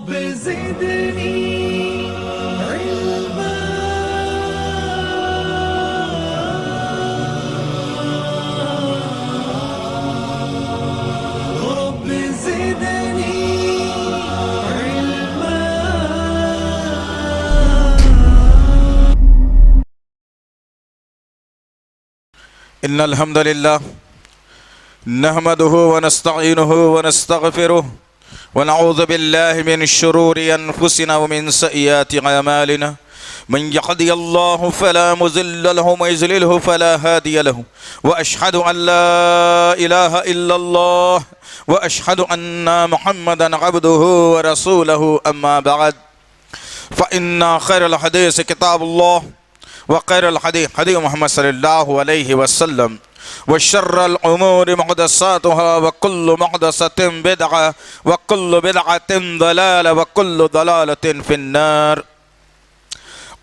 رب زدني علما رب زدني علما. إن الحمد لله نحمده ونستعينه ونستغفره ونعوذ بالله من شرور أنفسنا ومن سيئات أعمالنا. من يهده الله فلا مضل له ومن يضلل فلا هادي له. وأشهد أن لا إله إلا الله وأشهد أن محمدا عبده ورسوله. أما بعد فإن خير الحديث كتاب الله وخير الحديث حديث محمد صلى الله عليه وسلم وشر الأمور محدثاتها وكل محدثة بدعة وكل بدعة ضلالة وكل ضلالة في النار.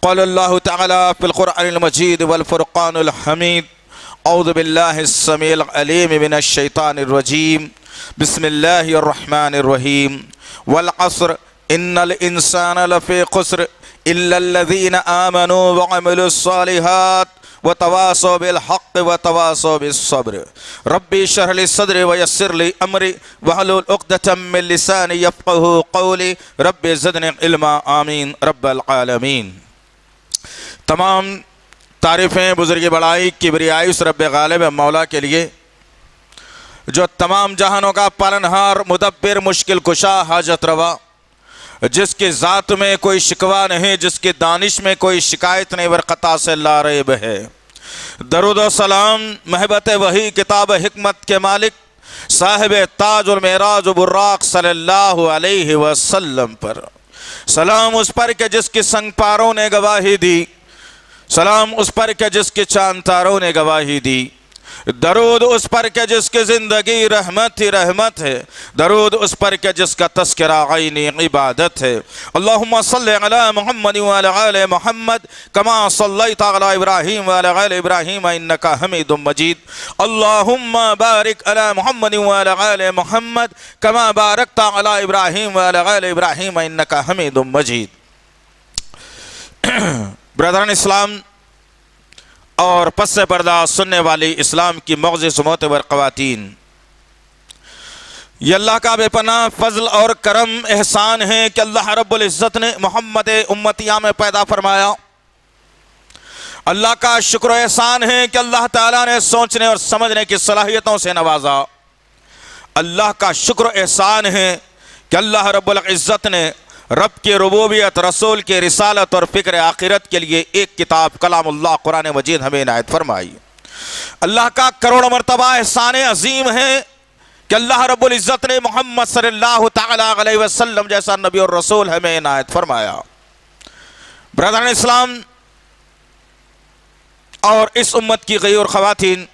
قال الله تعالى في القرآن المجيد والفرقان الحميد: أعوذ بالله السميع العليم من الشيطان الرجيم. بسم الله الرحمن الرحيم. والعصر إن الإنسان لفي خسر إلا الذين آمنوا وعملوا الصالحات وتواصوا بالحق وتواصوا بالصبر. ربي اشرح لي صدري ويسر لي أمري واحلل عقدة من لساني يفقهوا قولي. ربي زدني علما. آمين رب العالمین. تمام تعریفیں بزرگ بڑائی کبریائی اس رب غالب مولا کے لیے جو تمام جہانوں کا پالنہار مدبر مشکل کشا حاجت روا، جس کی ذات میں کوئی شکوہ نہیں، جس کی دانش میں کوئی شکایت نہیں، ورقطع سے لا ریب ہے. درود و سلام محبت وحی کتاب حکمت کے مالک صاحب تاج المعراج و براق صلی اللہ علیہ وسلم پر. سلام اس پر کہ جس کی سنگ پاروں نے گواہی دی، سلام اس پر کہ جس کی چاند تاروں نے گواہی دی. درود اس پر کہ جس کی زندگی رحمت ہی رحمت ہے، درود اس پر کہ جس کا تذکرہ عینی عبادت ہے. اللہم صلی علی محمد وعلی آل محمد کما صلیت علی ابراہیم وعلی آل ابراہیم انکا حمید مجید. اللہم بارک علی محمد وعلی آل محمد کما بارکت علی ابراہیم وعلی آل ابراہیم انکا حمید مجید. برادران اسلام اور پس پردہ سننے والی اسلام کی معزز معتبر خواتین، یہ اللہ کا بے پناہ فضل اور کرم احسان ہے کہ اللہ رب العزت نے محمد امتیہ میں پیدا فرمایا. اللہ کا شکر و احسان ہے کہ اللہ تعالیٰ نے سوچنے اور سمجھنے کی صلاحیتوں سے نوازا. اللہ کا شکر و احسان ہے کہ اللہ رب العزت نے رب کی ربوبیت، رسول کی رسالت اور فکر آخرت کے لیے ایک کتاب کلام اللہ قرآن مجید ہمیں عنایت فرمائی. اللہ کا کروڑ مرتبہ احسان عظیم ہے کہ اللہ رب العزت نے محمد صلی اللہ تعالیٰ علیہ وسلم جیسا نبی اور رسول ہمیں عنایت فرمایا. برادران اسلام اور اس امت کی غیر خواتین،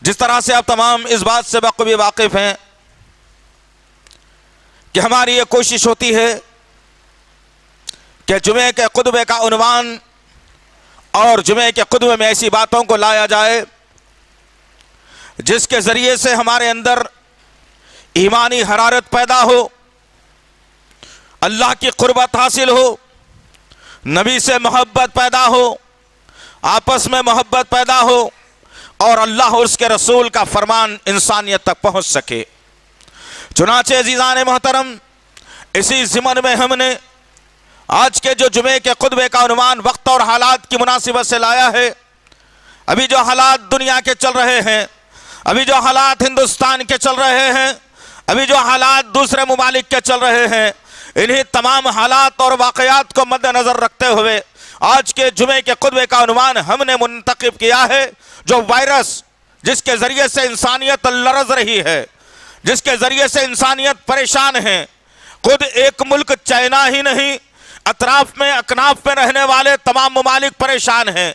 جس طرح سے آپ تمام اس بات سے بخوبی واقف ہیں کہ ہماری یہ کوشش ہوتی ہے کہ جمعے کے خطبے کا عنوان اور جمعے کے خطبے میں ایسی باتوں کو لایا جائے جس کے ذریعے سے ہمارے اندر ایمانی حرارت پیدا ہو، اللہ کی قربت حاصل ہو، نبی سے محبت پیدا ہو، آپس میں محبت پیدا ہو اور اللہ اور اس کے رسول کا فرمان انسانیت تک پہنچ سکے. چنانچہ عزیزان محترم، اسی ضمن میں ہم نے آج کے جو جمعے کے خطبے کا عنوان وقت اور حالات کی مناسبت سے لایا ہے. ابھی جو حالات دنیا کے چل رہے ہیں، ابھی جو حالات ہندوستان کے چل رہے ہیں، ابھی جو حالات دوسرے ممالک کے چل رہے ہیں، انہی تمام حالات اور واقعات کو مد نظر رکھتے ہوئے آج کے جمعے کے خطبے کا عنوان ہم نے منتخب کیا ہے: جو وائرس جس کے ذریعے سے انسانیت لرز رہی ہے، جس کے ذریعے سے انسانیت پریشان ہے. خود ایک ملک چائنا ہی نہیں، اطراف میں اکناف میں رہنے والے تمام ممالک پریشان ہیں.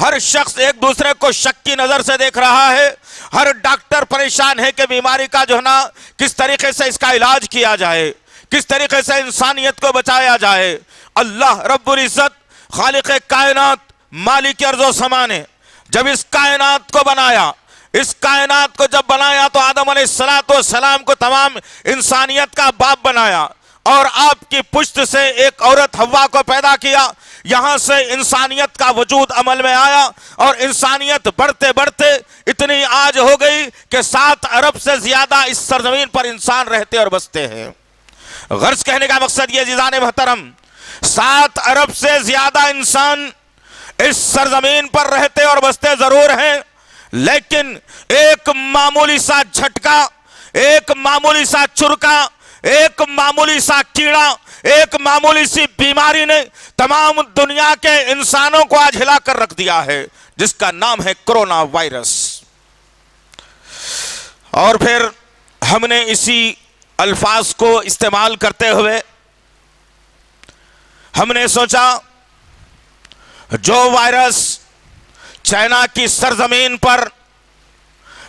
ہر شخص ایک دوسرے کو شک کی نظر سے دیکھ رہا ہے. ہر ڈاکٹر پریشان ہے کہ بیماری کا جو ہے نا کس طریقے سے اس کا علاج کیا جائے، کس طریقے سے انسانیت کو بچایا جائے. اللہ رب العزت خالق کائنات، مالک ارض و سما نے جب اس کائنات کو بنایا، اس کائنات کو جب بنایا تو آدم علیہ السلام کو تمام انسانیت کا باپ بنایا اور آپ کی پشت سے ایک عورت حوا کو پیدا کیا. یہاں سے انسانیت کا وجود عمل میں آیا اور انسانیت بڑھتے بڑھتے اتنی آج ہو گئی کہ 7 ارب سے زیادہ اس سرزمین پر انسان رہتے اور بستے ہیں. غرض کہنے کا مقصد یہ عزیزان محترم، 7 ارب سے زیادہ انسان اس سرزمین پر رہتے اور بستے ضرور ہیں، لیکن ایک معمولی سا جھٹکا، ایک معمولی سا چرکا، ایک معمولی سا کیڑا، ایک معمولی سی بیماری نے تمام دنیا کے انسانوں کو آج ہلا کر رکھ دیا ہے، جس کا نام ہے کرونا وائرس. اور پھر ہم نے اسی الفاظ کو استعمال کرتے ہوئے ہم نے سوچا جو وائرس چائنا کی سرزمین پر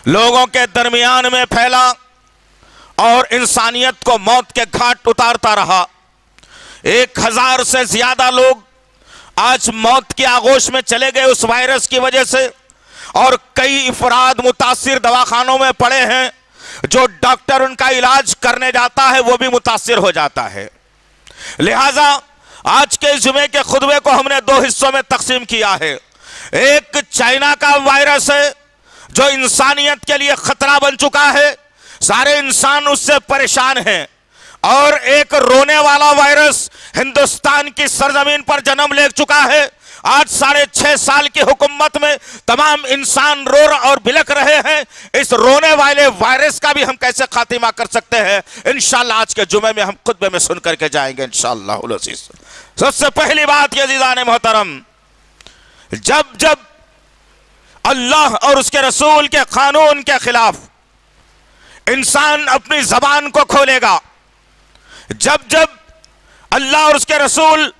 لوگوں کے درمیان میں پھیلا اور انسانیت کو موت کے گھاٹ اتارتا رہا، 1000 سے زیادہ لوگ آج موت کی آغوش میں چلے گئے اس وائرس کی وجہ سے، اور کئی افراد متاثر دواخانوں میں پڑے ہیں، جو ڈاکٹر ان کا علاج کرنے جاتا ہے وہ بھی متاثر ہو جاتا ہے. لہذا آج کے جمعے کے خطبے کو ہم نے 2 حصوں میں تقسیم کیا ہے. ایک چائنا کا وائرس ہے جو انسانیت کے لیے خطرہ بن چکا ہے، سارے انسان اس سے پریشان ہیں، اور ایک رونے والا وائرس ہندوستان کی سرزمین پر جنم لے چکا ہے. آج 6.5 سال کی حکومت میں تمام انسان رو اور بلک رہے ہیں. اس رونے والے وائرس کا بھی ہم کیسے خاتمہ کر سکتے ہیں، انشاءاللہ آج کے جمعے میں ہم خطبے میں سن کر کے جائیں گے انشاءاللہ العزیز. سب سے پہلی بات یہ عزیزان محترم، جب اللہ اور اس کے رسول کے قانون کے خلاف انسان اپنی زبان کو کھولے گا، جب اللہ اور اس کے رسول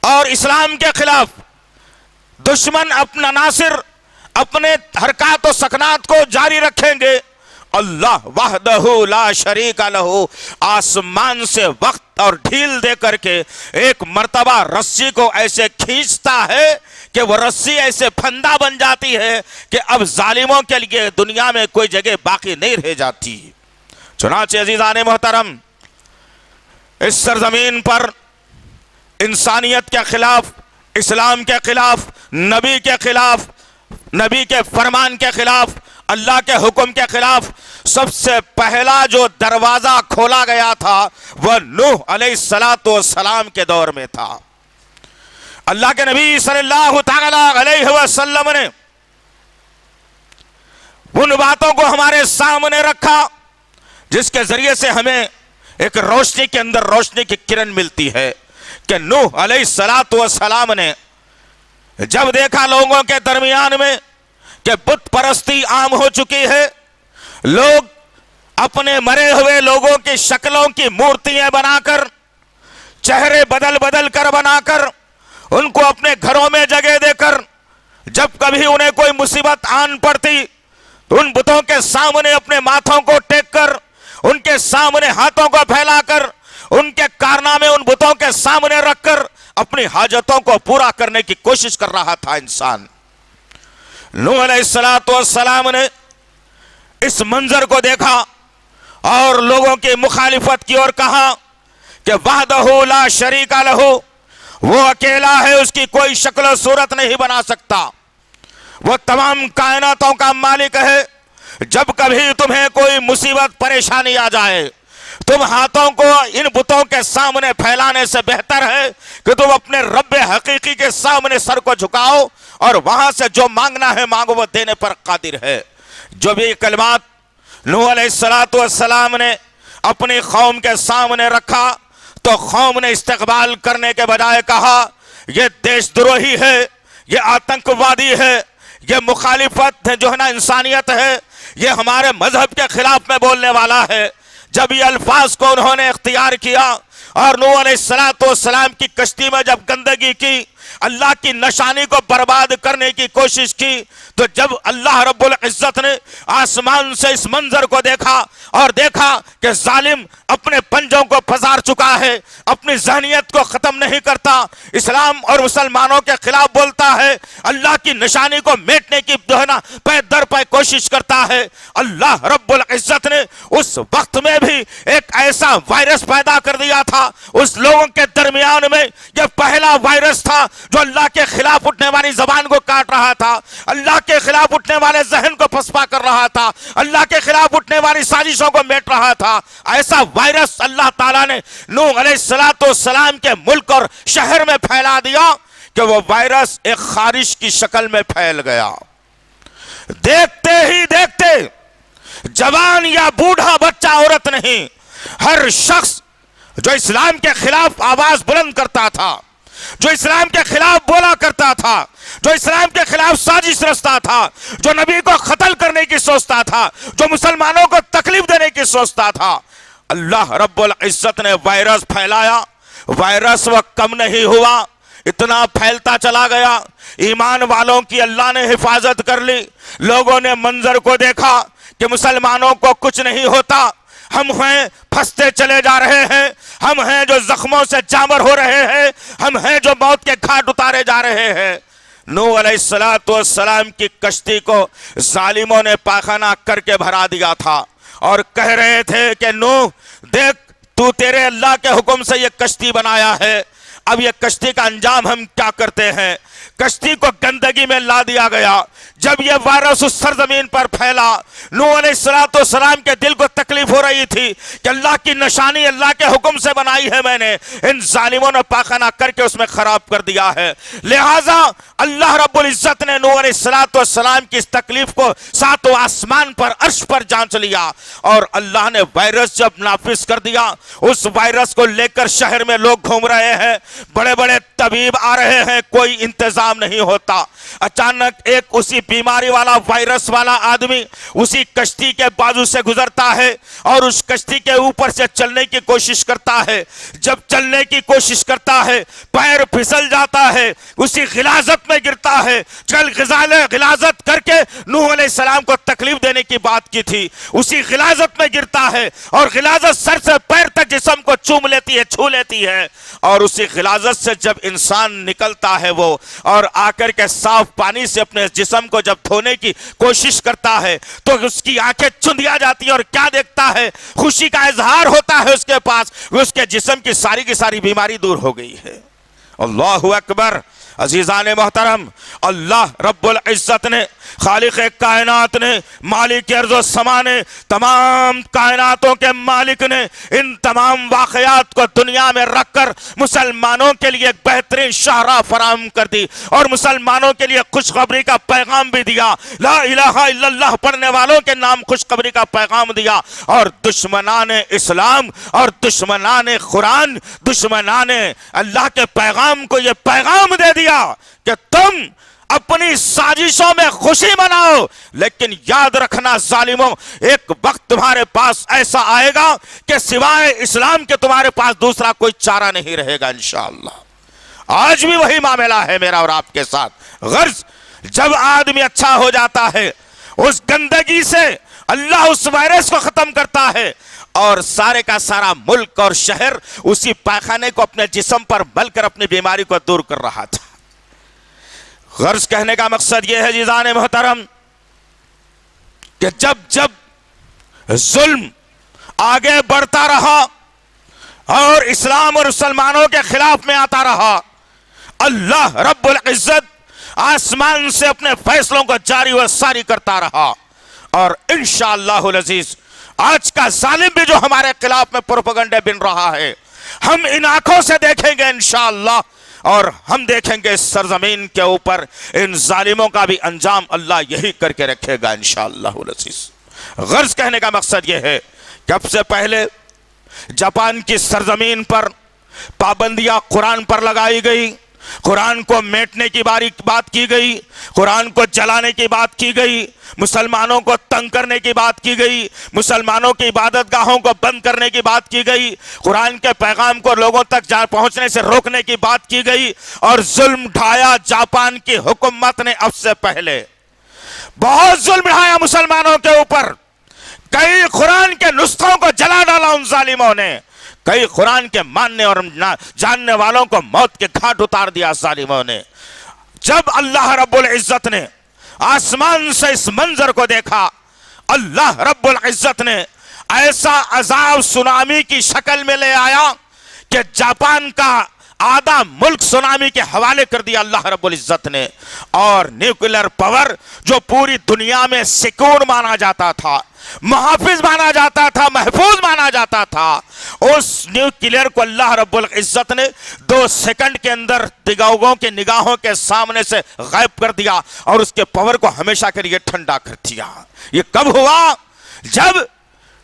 اور اسلام کے خلاف دشمن اپنا ناصر اپنے حرکات و سکنات کو جاری رکھیں گے، اللہ وحدہ لا شریک لہ آسمان سے وقت اور ڈھیل دے کر کے ایک مرتبہ رسی کو ایسے کھینچتا ہے کہ وہ رسی ایسے پھندا بن جاتی ہے کہ اب ظالموں کے لیے دنیا میں کوئی جگہ باقی نہیں رہ جاتی. چنانچہ عزیزان محترم، اس سرزمین پر انسانیت کے خلاف، اسلام کے خلاف، نبی کے خلاف، نبی کے فرمان کے خلاف، اللہ کے حکم کے خلاف سب سے پہلا جو دروازہ کھولا گیا تھا وہ نوح علیہ السلام کے دور میں تھا. اللہ کے نبی صلی اللہ تعالی علیہ وسلم نے ان باتوں کو ہمارے سامنے رکھا جس کے ذریعے سے ہمیں ایک روشنی کے اندر روشنی کی کرن ملتی ہے کہ نوح علیہ السلام نے جب دیکھا لوگوں کے درمیان میں کہ بت پرستی عام ہو چکی ہے، لوگ اپنے مرے ہوئے لوگوں کی شکلوں کی مورتیاں بنا کر، چہرے بدل کر بنا کر، ان کو اپنے گھروں میں جگہ دے کر جب کبھی انہیں کوئی مصیبت آن پڑتی تو ان بتوں کے سامنے اپنے ماتھوں کو ٹیک کر، ان کے سامنے ہاتھوں کو پھیلا کر، ان کے کارنامے ان بتوں کے سامنے رکھ کر اپنی حاجتوں کو پورا کرنے کی کوشش کر رہا تھا انسان. نوح علیہ السلام نے اس منظر کو دیکھا اور لوگوں کی مخالفت کی اور کہا کہ وحدہ لا شریک لہ، وہ اکیلا ہے، اس کی کوئی شکل و صورت نہیں بنا سکتا، وہ تمام کائناتوں کا مالک ہے. جب کبھی تمہیں کوئی مصیبت پریشانی آ جائے، تم ہاتھوں کو ان بتوں کے سامنے پھیلانے سے بہتر ہے کہ تم اپنے رب حقیقی کے سامنے سر کو جھکاؤ اور وہاں سے جو مانگنا ہے مانگو، وہ دینے پر قادر ہے. جو بھی کلمات نوح علیہ السلام نے اپنی قوم کے سامنے رکھا تو قوم نے استقبال کرنے کے بجائے کہا یہ دیش دروہی ہے، یہ آتنکوادی ہے، یہ مخالفت ہے جو ہے نا انسانیت ہے، یہ ہمارے مذہب کے خلاف میں بولنے والا ہے. جب یہ الفاظ کو انہوں نے اختیار کیا اور نوح علیہ السلام کی کشتی میں جب گندگی کی، اللہ کی نشانی کو برباد کرنے کی کوشش کی، تو جب اللہ رب العزت نے آسمان سے اس منظر کو دیکھا اور دیکھا کہ ظالم اپنے پنجوں کو پسار چکا ہے، اپنی ذہنیت کو ختم نہیں کرتا، اسلام اور مسلمانوں کے خلاف بولتا ہے، اللہ کی نشانی کو میٹنے کی پے در پے کوشش کرتا ہے، اللہ رب العزت نے اس وقت میں بھی ایک ایسا وائرس پیدا کر دیا تھا اس لوگوں کے درمیان میں۔ یہ پہلا وائرس تھا جو اللہ کے خلاف اٹھنے والی زبان کو کاٹ رہا تھا، اللہ کے خلاف اٹھنے والے ذہن کو پسپا کر رہا تھا، اللہ کے خلاف اٹھنے والی سازشوں کو میٹ رہا تھا۔ ایسا وائرس اللہ تعالیٰ نے نوح علیہ السلام کے ملک اور شہر میں پھیلا دیا کہ وہ وائرس ایک خارش کی شکل میں پھیل گیا۔ دیکھتے ہی دیکھتے جوان یا بوڑھا بچہ عورت نہیں، ہر شخص جو اسلام کے خلاف آواز بلند کرتا تھا، جو اسلام کے خلاف بولا کرتا تھا، جو اسلام کے خلاف سازش رچتا تھا، جو نبی کو قتل کرنے کی سوچتا تھا، جو مسلمانوں کو تکلیف دینے کی سوچتا تھا، اللہ رب العزت نے وائرس پھیلایا۔ وائرس وہ کم نہیں ہوا، اتنا پھیلتا چلا گیا، ایمان والوں کی اللہ نے حفاظت کر لی۔ لوگوں نے منظر کو دیکھا کہ مسلمانوں کو کچھ نہیں ہوتا، ہم ہیں پھنستے چلے جا رہے ہیں، ہم ہیں جو زخموں سے چامر ہو رہے ہیں، ہم ہیں جو موت کے گھاٹ اتارے جا رہے ہیں۔ نوح علیہ السلام کی کشتی کو ظالموں نے پاخانہ کر کے بھرا دیا تھا اور کہہ رہے تھے کہ نوح دیکھ، تو تیرے اللہ کے حکم سے یہ کشتی بنایا ہے، اب یہ کشتی کا انجام ہم کیا کرتے ہیں؟ کشتی کو گندگی میں لا دیا گیا۔ جب یہ وائرس اس سرزمین پر پھیلا، نوح علیہ السلام کے دل کو تکلیف ہو رہی تھی کہ اللہ کی نشانی اللہ کے حکم سے بنائی ہے میں نے، ان ظالموں نے پاخانہ کر کے اس میں خراب کر دیا ہے۔ لہٰذا اللہ رب العزت نے نوح علیہ السلام کی اس تکلیف کو ساتوں آسمان پر عرش پر جانچ لیا، اور اللہ نے وائرس جب نافذ کر دیا، اس وائرس کو لے کر شہر میں لوگ گھوم رہے ہیں، بڑے بڑے طبیب آ رہے ہیں، کوئی انتظام نہیں ہوتا۔ اچانک ایک اسی بیماری والا وائرس والا آدمی اسی کشتی کے بازو سے گزرتا ہے اور اس کشتی کے اوپر سے چلنے کی کوشش کرتا ہے۔ جب چلنے کی کوشش کرتا ہے، پیر پھسل جاتا ہے، اسی غلاظت میں گرتا ہے۔ غلاظت کر کے نوح علیہ السلام کو تکلیف دینے کی بات کی تھی، اسی غلاظت میں گرتا ہے، اور غلاظت سر سے پیر تک جسم کو چوم لیتی ہے، چھو لیتی ہے، اور اسی غلاظت سے جب انسان نکلتا ہے وہ اور آ کر کے صاف پانی سے اپنے جسم کو جب دھونے کی کوشش کرتا ہے تو اس کی آنکھیں چندیا جاتی ہیں، اور کیا دیکھتا ہے؟ خوشی کا اظہار ہوتا ہے اس کے پاس، اس کے جسم کی ساری بیماری دور ہو گئی ہے۔ اللہ اکبر۔ عزیزان محترم، اللہ رب العزت نے، خالق کائنات نے، مالک ارض و سما نے، تمام کائناتوں کے مالک نے ان تمام واقعات کو دنیا میں رکھ کر مسلمانوں کے لیے ایک بہترین شاہراہ فراہم کر دی، اور مسلمانوں کے لیے خوشخبری کا پیغام بھی دیا۔ لا الہ الا اللہ پڑھنے والوں کے نام خوشخبری کا پیغام دیا، اور دشمنان اسلام اور دشمنان قرآن، دشمنان اللہ کے پیغام کو یہ پیغام دے دیا کہ تم اپنی سازشوں میں خوشی مناؤ، لیکن یاد رکھنا ظالموں، ایک وقت تمہارے پاس ایسا آئے گا کہ سوائے اسلام کے تمہارے پاس دوسرا کوئی چارہ نہیں رہے گا انشاءاللہ۔ آج بھی وہی معاملہ ہے میرا اور آپ کے ساتھ۔ غرض جب آدمی اچھا ہو جاتا ہے، اس گندگی سے اللہ اس وائرس کو ختم کرتا ہے، اور سارے کا سارا ملک اور شہر اسی پاخانے کو اپنے جسم پر مل کر اپنی بیماری کو دور کر رہا تھا۔ غرض کہنے کا مقصد یہ ہے عزیزان محترم کہ جب جب ظلم آگے بڑھتا رہا اور اسلام اور مسلمانوں کے خلاف میں آتا رہا، اللہ رب العزت آسمان سے اپنے فیصلوں کو جاری و ساری کرتا رہا، اور انشاءاللہ العزیز آج کا ظالم بھی جو ہمارے خلاف میں پروپیگنڈے بن رہا ہے، ہم ان آنکھوں سے دیکھیں گے انشاءاللہ، اور ہم دیکھیں گے اس سرزمین کے اوپر ان ظالموں کا بھی انجام اللہ یہی کر کے رکھے گا انشاءاللہ العزیز۔ غرض کہنے کا مقصد یہ ہے کہ اب سے پہلے جاپان کی سرزمین پر پابندیاں قرآن پر لگائی گئی، قرآن کو میٹنے کی بات کی گئی، قرآن کو جلانے کی بات کی گئی، مسلمانوں کو تنگ کرنے کی بات کی گئی، مسلمانوں کی عبادت گاہوں کو بند کرنے کی بات کی گئی، قرآن کے پیغام کو لوگوں تک پہنچنے سے روکنے کی بات کی گئی، اور ظلم ڈھایا جاپان کی حکومت نے اب سے پہلے بہت ظلم ڈھایا مسلمانوں کے اوپر، کئی قرآن کے نسخوں کو جلا ڈالا ان ظالموں نے، کئی قرآن کے ماننے اور جاننے والوں کو موت کے گھاٹ اتار دیا ظالموں نے۔ جب اللہ رب العزت نے آسمان سے اس منظر کو دیکھا، اللہ رب العزت نے ایسا عذاب سونامی کی شکل میں لے آیا کہ جاپان کا آدھا ملک سونامی کے حوالے کر دیا اللہ رب العزت نے، اور نیوکلر پاور جو پوری دنیا میں سکون مانا جاتا تھا، محافظ مانا جاتا تھا، محفوظ مانا جاتا تھا، اس نیوکلیر کو اللہ رب العزت نے 2 سیکنڈ کے اندر لوگوں کے نگاہوں کے سامنے سے غائب کر دیا، اور اس کے پاور کو ہمیشہ کے لیے ٹھنڈا کر دیا۔ یہ کب ہوا؟ جب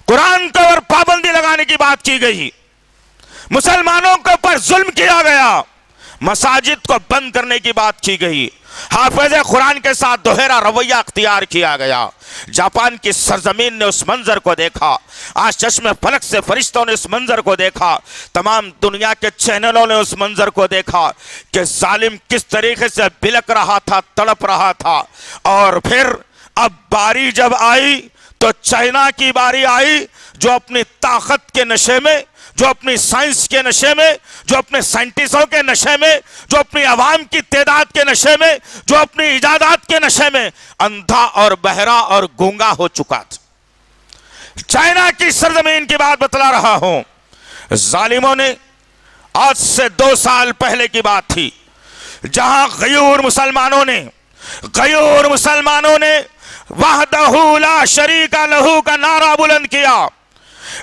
قرآن پر پابندی لگانے کی بات کی گئی، مسلمانوں کے اوپر ظلم کیا گیا، مساجد کو بند کرنے کی بات کی گئی، حافظ قرآن کے ساتھ دوہرا رویہ اختیار کیا گیا۔ جاپان کی سرزمین نے اس منظر کو دیکھا، آج چشم فلک سے فرشتوں نے اس منظر کو دیکھا، تمام دنیا کے چینلوں نے اس منظر کو دیکھا کہ ظالم کس طریقے سے بلک رہا تھا، تڑپ رہا تھا۔ اور پھر اب باری جب آئی تو چائنا کی باری آئی، جو اپنی طاقت کے نشے میں، جو اپنی سائنس کے نشے میں، جو اپنے سائنٹسٹوں کے نشے میں، جو اپنی عوام کی تعداد کے نشے میں، جو اپنی ایجادات کے نشے میں اندھا اور بہرا اور گونگا ہو چکا تھا۔ چائنا کی سرزمین کی بات بتلا رہا ہوں، ظالموں نے آج سے 2 سال پہلے کی بات تھی، جہاں غیور مسلمانوں نے وحدہ لا شریک لہ کا نعرہ بلند کیا،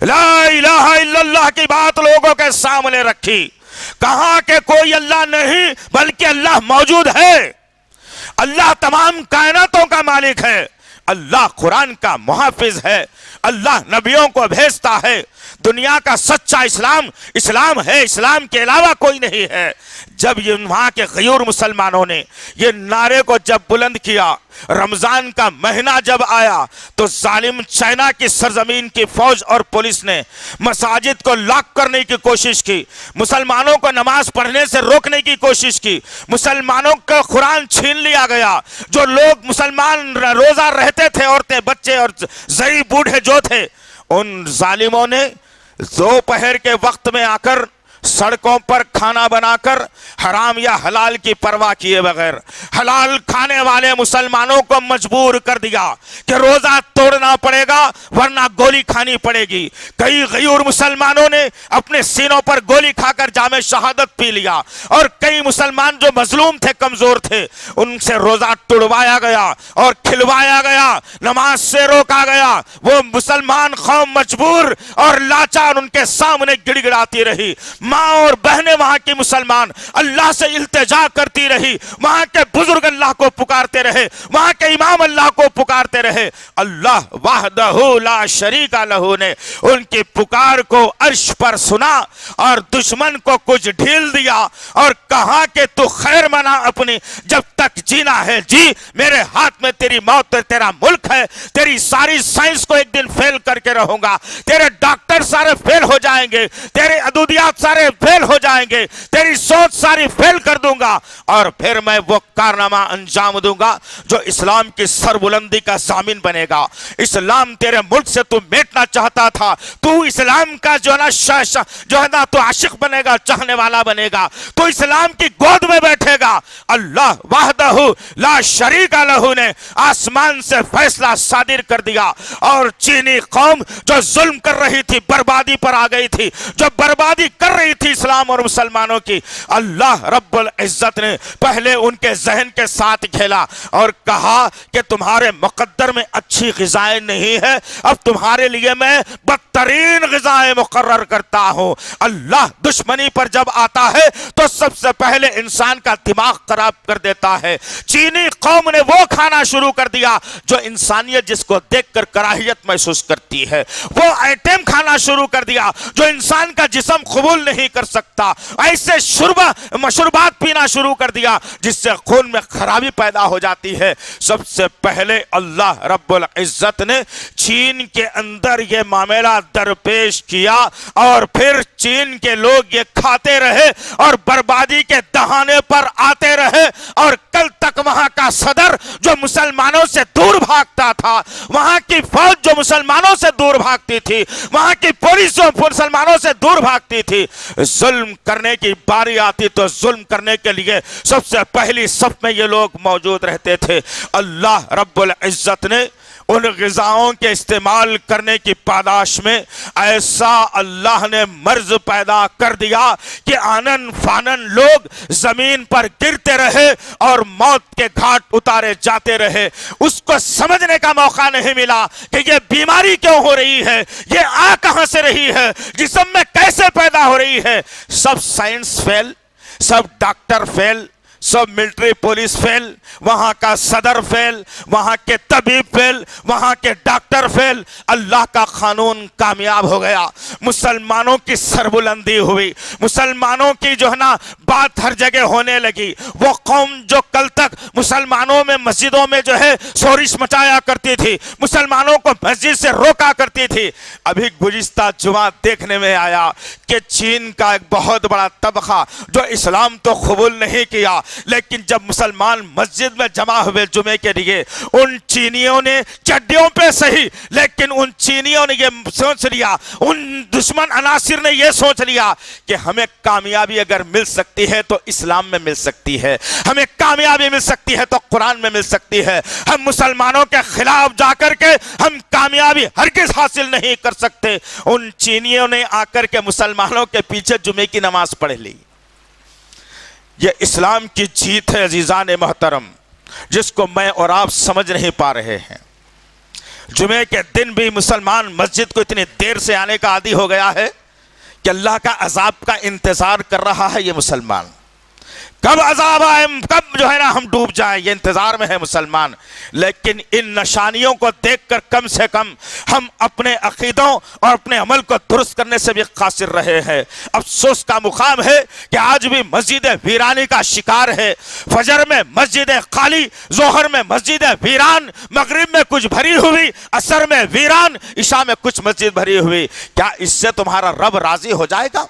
لا الہ الا اللہ کی بات لوگوں کے سامنے رکھی، کہا کہ کوئی اللہ نہیں بلکہ اللہ موجود ہے، اللہ تمام کائناتوں کا مالک ہے، اللہ قرآن کا محافظ ہے، اللہ نبیوں کو بھیجتا ہے، دنیا کا سچا اسلام ہے، اسلام کے علاوہ کوئی نہیں ہے۔ جب یہ وہاں کے غیور مسلمانوں نے یہ نعرے کو جب بلند کیا، رمضان کا مہینہ جب آیا تو ظالم چائنا کی سرزمین کی فوج اور پولیس نے مساجد کو لاک کرنے کی کوشش کی، مسلمانوں کو نماز پڑھنے سے روکنے کی کوشش کی، مسلمانوں کا قرآن چھین لیا گیا، جو لوگ مسلمان روزہ رہتے تھے، عورتیں، بچے اور ضعیف بوڑھے جو تھے، ان ظالموں نے دوپہر کے وقت میں آ کر سڑکوں پر کھانا بنا کر حرام یا حلال کی پرواہ کیے بغیر حلال کھانے والے مسلمانوں کو مجبور کر دیا کہ روزہ توڑنا پڑے گا ورنہ گولی کھانی پڑے گی۔ کئی غیور مسلمانوں نے اپنے سینوں پر گولی کھا کر جام شہادت پی لیا، اور کئی مسلمان جو مظلوم تھے، کمزور تھے، ان سے روزہ توڑوایا گیا اور کھلوایا گیا، نماز سے روکا گیا۔ وہ مسلمان قوم مجبور اور لاچار ان کے سامنے گڑ گڑاتی رہی، ماں اور بہنیں وہاں کی مسلمان اللہ سے التجا کرتی رہی، وہاں کے بزرگ اللہ کو پکارتے رہے، وہاں کے امام اللہ کو پکارتے رہے۔ اللہ وحدہ لا شریک لہ نے ان کی پکار کو عرش پر سنا اور دشمن کو کچھ ڈھیل دیا اور کہا کہ تو خیر منا اپنی، جب تک جینا ہے جی، میرے ہاتھ میں تیری موت، تیرا ملک ہے، تیری ساری سائنس کو ایک دن فیل کر کے رہوں گا، تیرے ڈاکٹر سارے فیل ہو جائیں گے، تیرے ادویات سارے فیل ہو جائیں گے، تیری سوچ ساری فیل کر دوں گا، اور پھر میں وہ کارنامہ انجام دوں گا جو اسلام کی سربلندی کا ضامن بنے گا۔ اسلام تیرے ملک سے تو میٹنا چاہتا تھا، تو اسلام کا جو ہے نا تو عاشق بنے گا، چاہنے والا بنے گا، تو اسلام کی گود میں بیٹھے گا۔ اللہ وحدہ لا شریک لہ نے آسمان سے فیصلہ صادر کر دیا، اور چینی قوم جو ظلم کر رہی تھی، بربادی پر آ گئی تھی، جو بربادی کر رہی تھی اسلام اور مسلمانوں کی، اللہ رب العزت نے پہلے ان کے ذہن کے ساتھ کھیلا اور کہا کہ تمہارے مقدر میں اچھی غذائیں نہیں ہے، اب تمہارے لیے میں بدترین غذائیں مقرر کرتا ہوں۔ اللہ دشمنی پر جب آتا ہے تو سب سے پہلے انسان کا دماغ خراب کر دیتا ہے۔ چینی قوم نے وہ کھانا شروع کر دیا جو انسانیت جس کو دیکھ کر کراہیت محسوس کرتی ہے، وہ آئٹم کھانا شروع کر دیا جو انسان کا جسم قبول نہیں نہیں کر سکتا، ایسے مشروبات پینا شروع کر دیا جس سے خون میں خرابی پیدا ہو جاتی ہے۔ سب سے پہلے اللہ رب العزت نے چین کے اندر یہ معاملہ درپیش کیا اور پھر چین کے لوگ یہ کھاتے رہے اور بربادی کے دہانے پر آتے رہے، اور کل تک وہاں کا صدر جو مسلمانوں سے دور بھاگتا تھا، وہاں کی فوج جو مسلمانوں سے دور بھاگتی تھی، وہاں کی پولیس جو مسلمانوں سے دور بھاگتی تھی، ظلم کرنے کی باری آتی تو ظلم کرنے کے لیے سب سے پہلی صف میں یہ لوگ موجود رہتے تھے۔ اللہ رب العزت نے ان غذاؤں کے استعمال کرنے کی پاداش میں ایسا اللہ نے مرض پیدا کر دیا کہ آنن فانن لوگ زمین پر گرتے رہے اور موت کے گھاٹ اتارے جاتے رہے۔ اس کو سمجھنے کا موقع نہیں ملا کہ یہ بیماری کیوں ہو رہی ہے، یہ آ کہاں سے رہی ہے، جسم میں کیسے پیدا ہو رہی ہے۔ سب سائنس فیل، سب ڈاکٹر فیل، سب ملٹری پولیس فیل، وہاں کا صدر فیل، وہاں کے طبیب فیل، وہاں کے ڈاکٹر فیل۔ اللہ کا قانون کامیاب ہو گیا، مسلمانوں کی سربلندی ہوئی، مسلمانوں کی جو ہے نا بات ہر جگہ ہونے لگی۔ وہ قوم جو کل تک مسلمانوں میں مسجدوں میں جو ہے شورش مچایا کرتی تھی، مسلمانوں کو مسجد سے روکا کرتی تھی، ابھی گزشتہ جمعہ دیکھنے میں آیا کہ چین کا ایک بہت بڑا طبقہ جو اسلام تو قبول نہیں کیا، لیکن جب مسلمان مسجد میں جمع ہوئے جمعے کے لیے، ان چینیوں نے چڈیوں پہ صحیح، لیکن ان چینیوں نے یہ سوچ لیا، ان دشمن عناصر نے یہ سوچ لیا کہ ہمیں کامیابی اگر مل سکتی ہے تو اسلام میں مل سکتی ہے، ہمیں کامیابی مل سکتی ہے تو قرآن میں مل سکتی ہے، ہم مسلمانوں کے خلاف جا کر کے ہم کامیابی ہرگز حاصل نہیں کر سکتے۔ ان چینیوں نے آ کر کے مسلمانوں کے پیچھے جمعے کی نماز پڑھ لی۔ یہ اسلام کی جیت ہے عزیزان محترم، جس کو میں اور آپ سمجھ نہیں پا رہے ہیں۔ جمعے کے دن بھی مسلمان مسجد کو اتنی دیر سے آنے کا عادی ہو گیا ہے کہ اللہ کا عذاب کا انتظار کر رہا ہے یہ مسلمان، کب عذاب آئے، کب جو ہے نا ہم ڈوب جائیں، یہ انتظار میں ہے مسلمان۔ لیکن ان نشانیوں کو دیکھ کر کم سے کم ہم اپنے عقیدوں اور اپنے عمل کو درست کرنے سے بھی قاصر رہے ہیں۔ افسوس کا مقام ہے کہ آج بھی مسجد ویرانی کا شکار ہے۔ فجر میں مسجد خالی، ظہر میں مسجد ویران، مغرب میں کچھ بھری ہوئی، عصر میں ویران، عشاء میں کچھ مسجد بھری ہوئی۔ کیا اس سے تمہارا رب راضی ہو جائے گا؟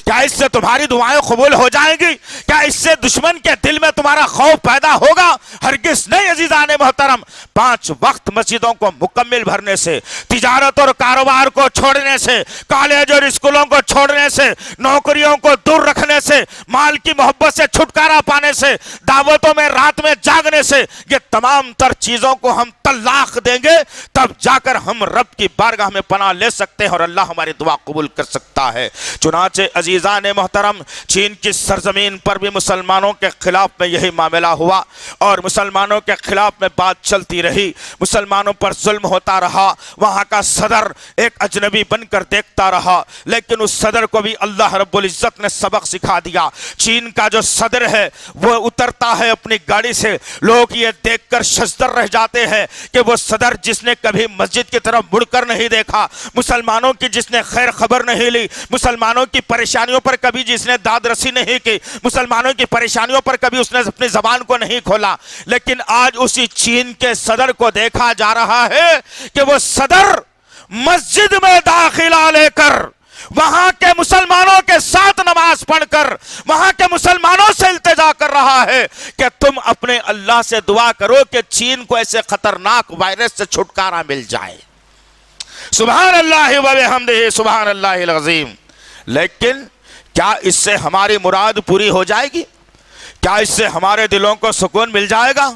کیا اس سے تمہاری دعائیں قبول ہو جائیں گی؟ کیا اس سے دشمن کے دل میں تمہارا خوف پیدا ہوگا؟ ہرگز نہیں عزیزان محترم۔ 5 وقت مسجدوں کو مکمل بھرنے سے، تجارت اور کاروبار کو چھوڑنے سے، کالج اور اسکولوں کو چھوڑنے سے، نوکریوں کو دور رکھنے سے، مال کی محبت سے چھٹکارا پانے سے، دعوتوں میں رات میں جاگنے سے، یہ تمام تر چیزوں کو ہم طلاق دیں گے، تب جا کر ہم رب کی بارگاہ میں پناہ لے سکتے ہیں اور اللہ ہماری دعا قبول کر سکتا ہے۔ چنانچہ عزیزان محترم، چین کی سرزمین پر بھی مسلمانوں کے خلاف میں یہی معاملہ ہوا اور مسلمانوں کے خلاف میں بات چلتی رہی، مسلمانوں پر ظلم ہوتا رہا۔ وہاں کا صدر ایک اجنبی بن کر دیکھتا رہا، لیکن اس صدر کو بھی اللہ رب العزت نے سبق سکھا دیا۔ چین کا جو صدر ہے وہ اترتا ہے اپنی گاڑی سے، لوگ یہ دیکھ کر شزدر رہ جاتے ہیں کہ وہ صدر جس نے کبھی مسجد کی طرف مڑ کر نہیں دیکھا، مسلمانوں کی جس نے خیر خبر نہیں لی، مسلمانوں کی پریشانیوں پر کبھی جس نے داد رسی نہیں کی، مسلمانوں کی پریشانیوں پر کبھی اس نے اپنی زبان کو نہیں کھولا، لیکن آج اسی چین کے صدر کو دیکھا جا رہا ہے کہ وہ صدر مسجد میں داخلہ لے کر، وہاں کے مسلمانوں کے ساتھ نماز پڑھ کر، وہاں کے مسلمانوں سے التجا کر رہا ہے کہ تم اپنے اللہ سے دعا کرو کہ چین کو ایسے خطرناک وائرس سے چھٹکارا مل جائے۔ سبحان اللہ و بحمدہ، سبحان اللہ العظیم۔ لیکن کیا اس سے ہماری مراد پوری ہو جائے گی؟ کیا اس سے ہمارے دلوں کو سکون مل جائے گا؟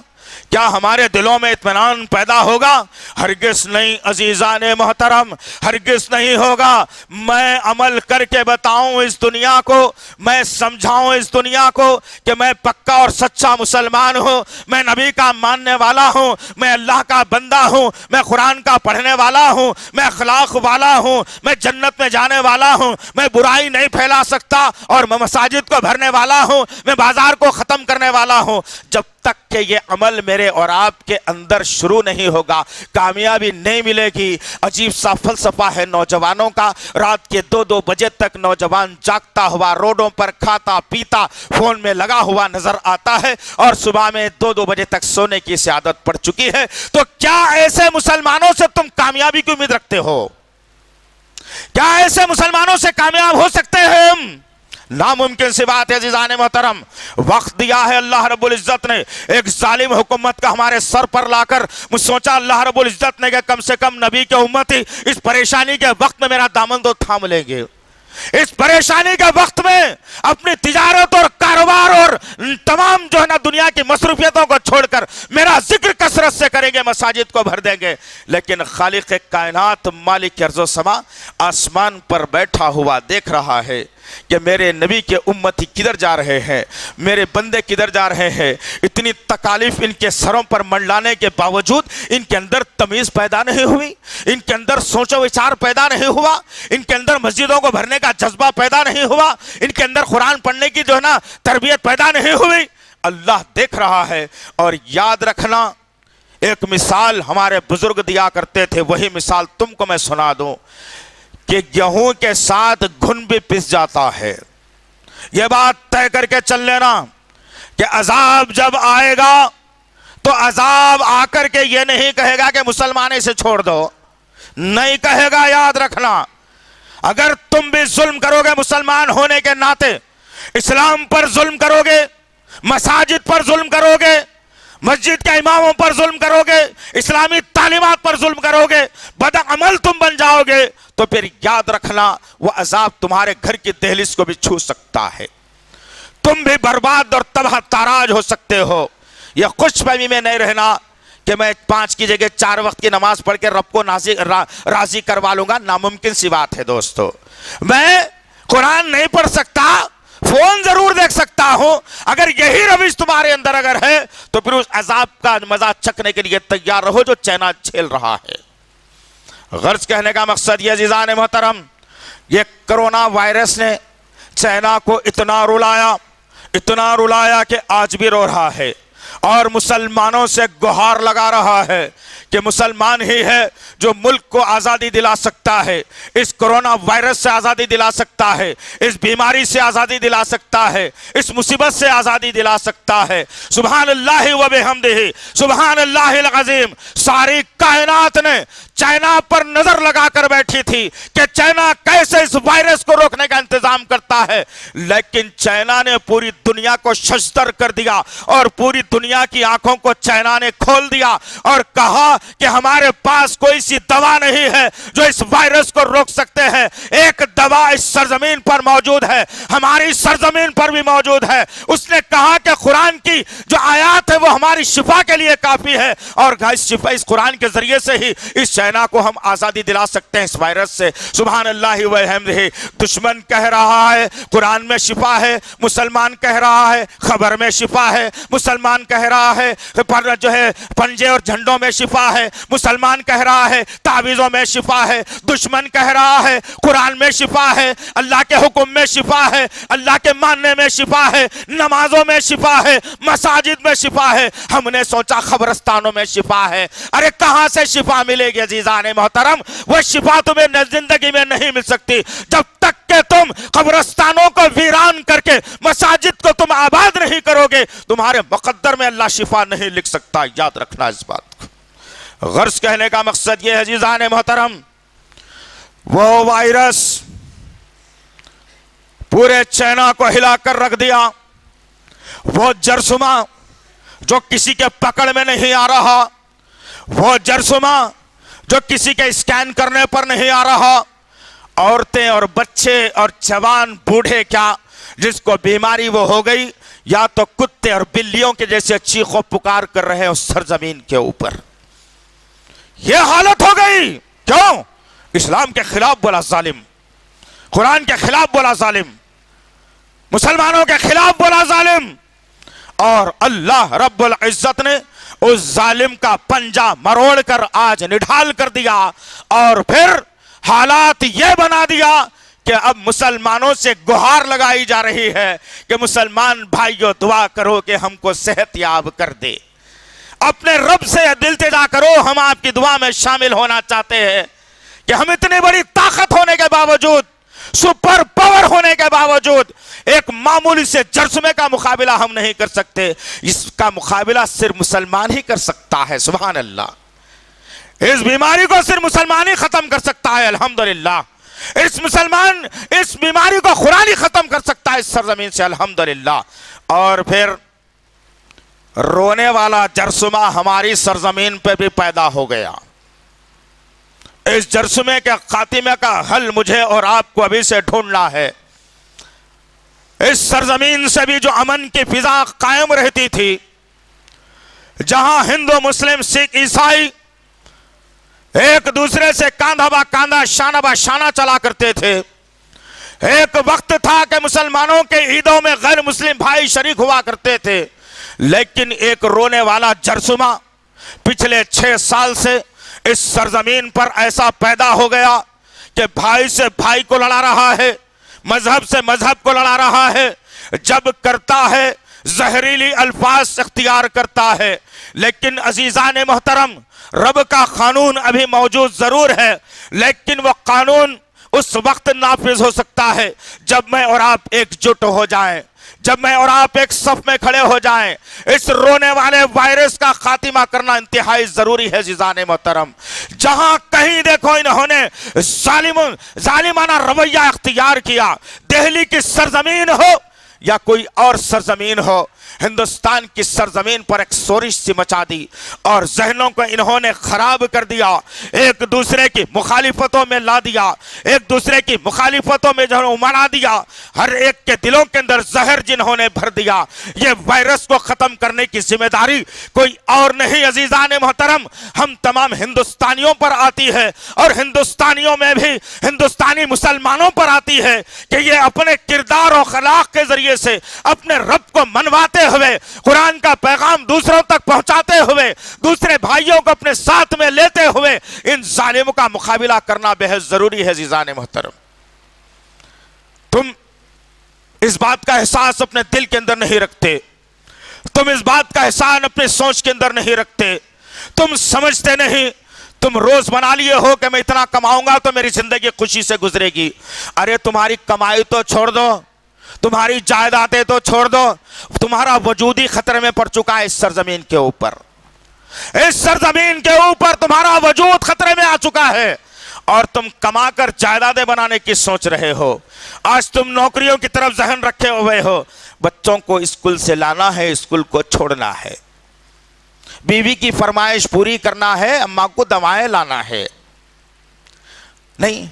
کیا ہمارے دلوں میں اطمینان پیدا ہوگا؟ ہرگز نہیں عزیزان محترم، ہرگز نہیں ہوگا۔ میں عمل کر کے بتاؤں اس دنیا کو، میں سمجھاؤں اس دنیا کو کہ میں پکا اور سچا مسلمان ہوں، میں نبی کا ماننے والا ہوں، میں اللہ کا بندہ ہوں، میں قرآن کا پڑھنے والا ہوں، میں اخلاق والا ہوں، میں جنت میں جانے والا ہوں، میں برائی نہیں پھیلا سکتا اور میں مساجد کو بھرنے والا ہوں، میں بازار کو ختم کرنے والا ہوں۔ جب تک کہ یہ عمل میرے اور آپ کے اندر شروع نہیں ہوگا کامیابی نہیں ملے گی۔ عجیب سا فلسفہ ہے نوجوانوں کا، رات کے 2-2 بجے تک نوجوان جاگتا ہوا روڈوں پر کھاتا پیتا فون میں لگا ہوا نظر آتا ہے، اور صبح میں 2-2 بجے تک سونے کی سے عادت پڑ چکی ہے۔ تو کیا ایسے مسلمانوں سے تم کامیابی کی امید رکھتے ہو؟ کیا ایسے مسلمانوں سے کامیاب ہو سکتے ہیں ہم؟ ناممکن سی بات ہے عزیزان محترم۔ وقت دیا ہے اللہ رب العزت نے ایک ظالم حکومت کا ہمارے سر پر لا کر، سوچا اللہ رب العزت نے کہ کم سے کم نبی کے امتی اس پریشانی کے وقت میں میرا دامن تو تھام لیں گے، اس پریشانی کے وقت میں اپنی تجارت اور کاروبار اور تمام جو ہے نا دنیا کی مصروفیتوں کو چھوڑ کر میرا ذکر کثرت سے کریں گے، مساجد کو بھر دیں گے۔ لیکن خالق کائنات مالک ارض و سما آسمان پر بیٹھا ہوا دیکھ رہا ہے کہ میرے نبی کے امتی کدھر جا رہے ہیں، میرے بندے کدھر جا رہے ہیں۔ اتنی تکالیف ان کے سروں پر منڈلانے کے باوجود ان کے اندر تمیز پیدا نہیں ہوئی، ان کے اندر سوچ و وچار پیدا نہیں ہوا، ان کے اندر مسجدوں کو بھرنے کا جذبہ پیدا نہیں ہوا، ان کے اندر قرآن پڑھنے کی جو ہے نا تربیت پیدا نہیں ہوئی۔ اللہ دیکھ رہا ہے۔ اور یاد رکھنا، ایک مثال ہمارے بزرگ دیا کرتے تھے، وہی مثال تم کو میں سنا دوں کہ گیہوں کے ساتھ گھن بھی پس جاتا ہے۔ یہ بات طے کر کے چل لینا کہ عذاب جب آئے گا تو عذاب آ کر کے یہ نہیں کہے گا کہ مسلمانے سے چھوڑ دو، نہیں کہے گا۔ یاد رکھنا، اگر تم بھی ظلم کرو گے مسلمان ہونے کے ناطے، اسلام پر ظلم کرو گے، مساجد پر ظلم کرو گے، مسجد کے اماموں پر ظلم کرو گے، اسلامی تعلیمات پر ظلم کرو گے، بدعمل تم بن جاؤ گے، تو پھر یاد رکھنا وہ عذاب تمہارے گھر کی دہلیز کو بھی چھو سکتا ہے، تم بھی برباد اور تباہ تاراج ہو سکتے ہو۔ یہ خوش فہمی میں نہیں رہنا کہ میں 5 کی جگہ 4 وقت کی نماز پڑھ کے رب کو راضی کروا لوں گا، ناممکن سی بات ہے دوستو۔ میں قرآن نہیں پڑھ سکتا، فون ضرور دیکھ سکتا ہوں، اگر یہی روش تمہارے اندر اگر ہے تو پھر اس عذاب کا مزہ چکھنے کے لیے تیار رہو جو چائنا جھیل رہا ہے۔ غرض کہنے کا مقصد یہ عزیزان محترم، یہ کرونا وائرس نے چائنا کو اتنا رلایا کہ آج بھی رو رہا ہے، اور مسلمانوں سے گہار لگا رہا ہے کہ مسلمان ہی ہے جو ملک کو آزادی دلا سکتا ہے، اس کرونا وائرس سے آزادی دلا سکتا ہے، اس بیماری سے آزادی دلا سکتا ہے، اس مصیبت سے آزادی دلا سکتا ہے۔ سبحان اللہ و بحمدہ، سبحان اللہ العظیم۔ ساری کائنات نے چائنا پر نظر لگا کر بیٹھی تھی کہ چائنا کیسے اس وائرس کو روکنے کا انتظام کرتا ہے، لیکن چائنا نے پوری دنیا کو ششدر کر دیا، اور پوری دنیا کی آنکھوں کو چائنا نے کھول دیا اور کہا کہ ہمارے پاس کوئی سی دوا نہیں ہے جو اس وائرس کو روک سکتے ہیں۔ ایک دوا اس سرزمین پر موجود ہے، ہماری سرزمین پر بھی موجود ہے۔ اس نے کہا کہ قرآن کی جو آیات ہے وہ ہماری شفا کے لیے کافی ہے، اور اس قرآن کے ذریعے سے ہی اس چائنا کو ہم آزادی دلا سکتے ہیں اس وائرس سے۔ سبحان اللہ و بحمدہ۔ دشمن کہہ رہا ہے قرآن میں شفا ہے، مسلمان کہہ رہا ہے خبر میں شفا ہے، مسلمان کہہ رہا ہے جو ہے پنجے اور جھنڈوں میں شفا ہے، مسلمان کہہ رہا ہے تعویذوں میں شفا ہے، دشمن کہہ رہا ہے قرآن میں شفا ہے، اللہ کے حکم میں شفا ہے، اللہ کے ماننے میں شفا ہے، نمازوں میں شفا ہے، مساجد میں شفا ہے۔ ہم نے سوچا قبرستانوں میں شفا ہے۔ ارے کہاں سے شفا ملے گی عزیزان محترم؟ وہ شفا تمہیں زندگی میں نہیں مل سکتی جب تک کہ تم قبرستانوں کو ویران کر کے مساجد کو تم آباد نہیں کرو گے، تمہارے مقدر میں اللہ شفا نہیں لکھ سکتا۔ یاد رکھنا اس بات کو۔ غرض کہنے کا مقصد یہ ہے عزیزان محترم، وہ وائرس پورے چائنا کو ہلا کر رکھ دیا، وہ جرثومہ جو کسی کے پکڑ میں نہیں آ رہا، وہ جرثومہ جو کسی کے اسکین کرنے پر نہیں آ رہا، عورتیں اور بچے اور جوان بوڑھے کیا جس کو بیماری وہ ہو گئی، یا تو کتے اور بلیوں کے جیسے چیخ و پکار کر رہے ہیں اس سرزمین کے اوپر۔ یہ حالت ہو گئی کیوں؟ اسلام کے خلاف بولا ظالم، قرآن کے خلاف بولا ظالم، مسلمانوں کے خلاف بولا ظالم، اور اللہ رب العزت نے اس ظالم کا پنجہ مروڑ کر آج نڈھال کر دیا، اور پھر حالات یہ بنا دیا کہ اب مسلمانوں سے گہار لگائی جا رہی ہے کہ مسلمان بھائیوں دعا کرو کہ ہم کو صحت یاب کر دے. اپنے رب سے التجا کرو, ہم آپ کی دعا میں شامل ہونا چاہتے ہیں کہ ہم اتنی بڑی طاقت ہونے کے باوجود, سپر پاور ہونے کے باوجود ایک معمولی سے جرثومے کا مقابلہ ہم نہیں کر سکتے. اس کا مقابلہ صرف مسلمان ہی کر سکتا ہے. سبحان اللہ. اس بیماری کو صرف مسلمان ہی ختم کر سکتا ہے. الحمدللہ. اس بیماری کو قرآن ہی ختم کر سکتا ہے اس سرزمین سے. الحمدللہ. اور پھر رونے والا جرثومہ ہماری سرزمین پہ بھی پیدا ہو گیا. اس جرثومے کے خاتمے کا حل مجھے اور آپ کو ابھی سے ڈھونڈنا ہے. اس سرزمین سے بھی جو امن کی فضا قائم رہتی تھی, جہاں ہندو مسلم سکھ عیسائی ایک دوسرے سے کاندھا با کاندھا شانہ با شانہ چلا کرتے تھے. ایک وقت تھا کہ مسلمانوں کے عیدوں میں غیر مسلم بھائی شریک ہوا کرتے تھے, لیکن ایک رونے والا جرثومہ پچھلے 6 سال سے اس سرزمین پر ایسا پیدا ہو گیا کہ بھائی سے بھائی کو لڑا رہا ہے, مذہب سے مذہب کو لڑا رہا ہے. جب کرتا ہے زہریلی الفاظ اختیار کرتا ہے. لیکن عزیزان محترم, رب کا قانون ابھی موجود ضرور ہے, لیکن وہ قانون اس وقت نافذ ہو سکتا ہے جب میں اور آپ ایک جٹ ہو جائیں, جب میں اور آپ ایک صف میں کھڑے ہو جائیں. اس رونے والے وائرس کا خاتمہ کرنا انتہائی ضروری ہے عزیزان محترم. جہاں کہیں دیکھو انہوں نے ظالمانہ رویہ اختیار کیا, دہلی کی سرزمین ہو یا کوئی اور سرزمین ہو, ہندوستان کی سرزمین پر ایک سورش سی مچا دی اور ذہنوں کو انہوں نے خراب کر دیا, ایک دوسرے کی مخالفتوں میں لا دیا, ایک دوسرے کی مخالفتوں میں جو منا دیا, ہر ایک کے دلوں کے اندر زہر جنہوں نے بھر دیا. یہ وائرس کو ختم کرنے کی ذمہ داری کوئی اور نہیں عزیزان محترم, ہم تمام ہندوستانیوں پر آتی ہے, اور ہندوستانیوں میں بھی ہندوستانی مسلمانوں پر آتی ہے کہ یہ اپنے کردار و اخلاق کے ذریعے سے اپنے رب کو منواتے ہوئے, قرآن کا پیغام دوسروں تک پہنچاتے ہوئے, دوسرے بھائیوں کو اپنے ساتھ میں لیتے ہوئے ان ظالموں کا مقابلہ کرنا بہت ضروری ہے عزیزان محترم. تم اس بات کا احساس اپنے دل کے اندر نہیں رکھتے, تم اس بات کا احساس اپنے سوچ کے اندر نہیں رکھتے, تم سمجھتے نہیں. تم روز بنا لیے ہو کہ میں اتنا کماؤں گا تو میری زندگی خوشی سے گزرے گی. ارے تمہاری کمائی تو چھوڑ دو, تمہاری جائیدادیں تو چھوڑ دو, تمہارا وجود ہی خطرے میں پڑ چکا ہے اس سرزمین کے اوپر. اس سرزمین کے اوپر تمہارا وجود خطرے میں آ چکا ہے, اور تم کما کر جائیدادیں بنانے کی سوچ رہے ہو. آج تم نوکریوں کی طرف ذہن رکھے ہوئے ہو, بچوں کو اسکول سے لانا ہے, اسکول کو چھوڑنا ہے, بیوی کی فرمائش پوری کرنا ہے, اماں کو دوائیں لانا ہے. نہیں,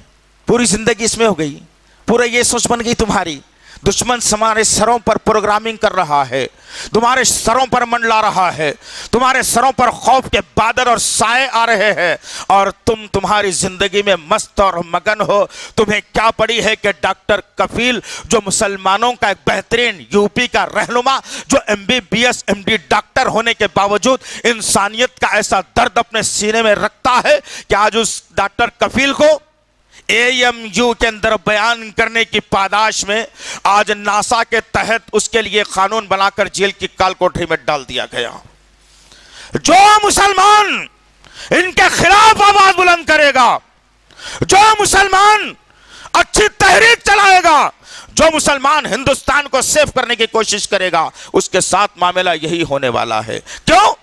پوری زندگی اس میں ہو گئی, پورا یہ سوچ بن گئی تمہاری. دشمن تمہارے سروں پر پروگرامنگ کر رہا ہے, تمہارے سروں پر منڈلا رہا ہے, تمہارے سروں پر خوف کے بادل اور سائے آ رہے ہیں, اور تم تمہاری زندگی میں مست اور مگن ہو. تمہیں کیا پڑی ہے کہ ڈاکٹر کفیل جو مسلمانوں کا ایک بہترین یو پی کا رہنما, جو MBBS MD ڈاکٹر ہونے کے باوجود انسانیت کا ایسا درد اپنے سینے میں رکھتا ہے کہ آج اس ڈاکٹر کفیل کو AMU کے اندر بیان کرنے کی پاداش میں آج ناسا کے تحت اس کے لیے قانون بنا کر جیل کی کال کوٹری میں ڈال دیا گیا. جو مسلمان ان کے خلاف آواز بلند کرے گا, جو مسلمان اچھی تحریک چلائے گا, جو مسلمان ہندوستان کو سیف کرنے کی کوشش کرے گا, اس کے ساتھ معاملہ یہی ہونے والا ہے. کیوں؟